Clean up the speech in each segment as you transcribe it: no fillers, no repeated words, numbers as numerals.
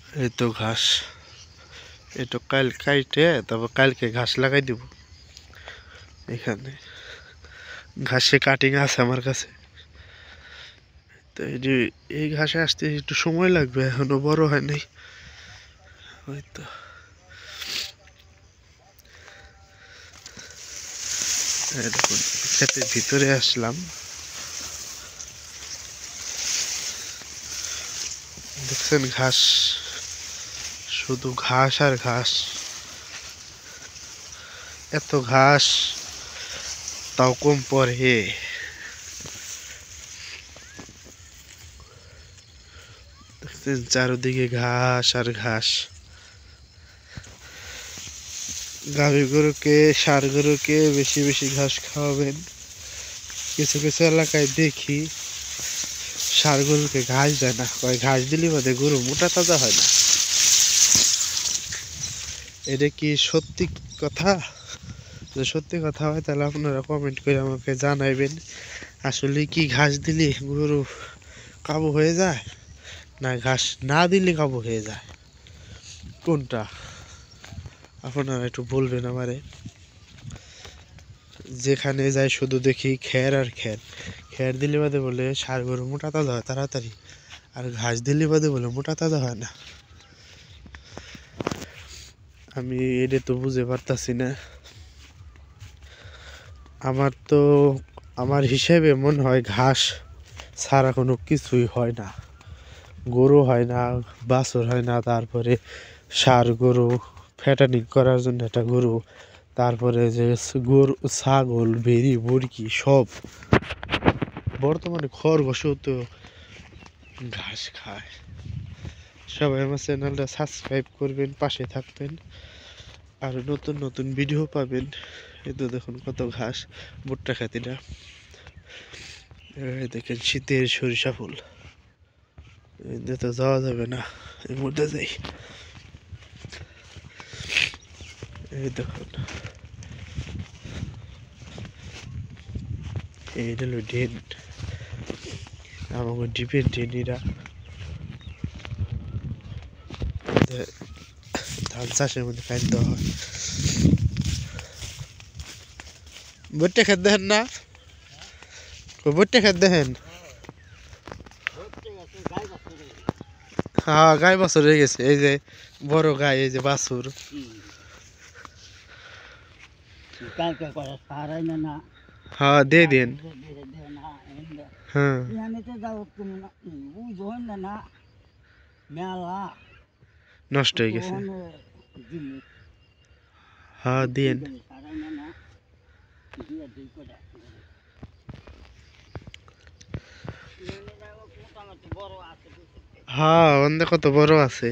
এই তো ঘাস, এই তো কাল কাইটে তারপর কালকে ঘাস লাগাই দিব। এখানে ঘাসে কাটিং আছে আমার কাছে। তো এই ঘাসে আসতে একটু সময় লাগবে, এখনো বড় হয় নাই। ওই তো দেখুন ক্ষেতের ভিতরে আসলাম, দেখছেন ঘাস, শুধু ঘাস আর ঘাস, এত ঘাস তাও কম পরে। দেখছেন চারদিকে ঘাস আর ঘাস। গাভী গরুকে, ষাঁড় গরুকে বেশি বেশি ঘাস খাওয়াবেন। কিছু কিছু এলাকায় দেখি ষাঁড় গরুকে ঘাস দেয় না, কয় ঘাস দিলে বাদে গরু মোটা তাজা হয় না। এটা কি সত্যি কথা? যদি সত্যি কথা হয় তাহলে আপনারা কমেন্ট করে আমাকে জানাইবেন। আসলে কি ঘাস দিলে গরু কাবু হয়ে যায়, না ঘাস না দিলে কাবু হয়ে যায়, কোনটা আপনারা একটু বলবেন আমারে। যেখানে যাই শুধু দেখি খ্যার আর খ্যার। খ্যার দিলে বাদে বলে ষাঁড় গরু মোটা তাজা হয় তাড়াতাড়ি, আর ঘাস দিলে বাদে বলে মোটা তাজা হয় না। আমি এটা তো বুঝতে পারতাছি না। আমার হিসেবে মনে হয় ঘাস ছাড়া কোনো কিছুই হয় না। গরু হয় না, বাছুর হয় না, তারপরে ষাঁড় গরু ফ্যাটানিং করার জন্য একটা গরু, তারপরে যে গরু, ছাগল, ভেড়ি, মুরগি সব, বর্তমানে খরগোশও তো ঘাস খায়। সবাই আমার চ্যানেলটা সাবস্ক্রাইব করবেন, পাশে থাকবেন, আর নতুন নতুন ভিডিও পাবেন। এই তো দেখুন কত ঘাস, ভুট্টা খাতিটা। দেখেন শীতের সরিষা ফুল, এতে তো যাওয়া যাবে না, এর মধ্যে যাই। এই দেখুন এইটা হলো ড্রেন, আমাকে ডিপের ড্রেনিরা ধান চাষের মধ্যে পানি দেওয়া হয়। ভুট্টা খেত দেখেন না, ভুট্টা খেত দেখেন। হ্যাঁ গাই বাছুর হয়ে গেছে, এই যে বড় গাই, এই যে বাছুর। হ্যাঁ দিয়ে দিন। হ্যাঁ নষ্ট হয়ে গেছে। হ্যাঁ দিন। হ্যাঁ অনেক কত বড় আছে।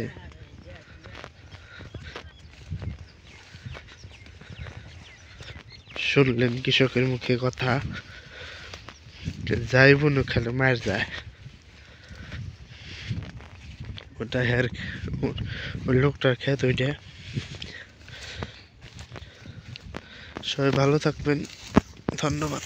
শুনলেন কৃষকের মুখে কথা, যাই বনু খেলে মার যায়। ওটা হের, ওই লোকটার ক্ষেত ওইটা। সবাই ভালো থাকবেন, ধন্যবাদ।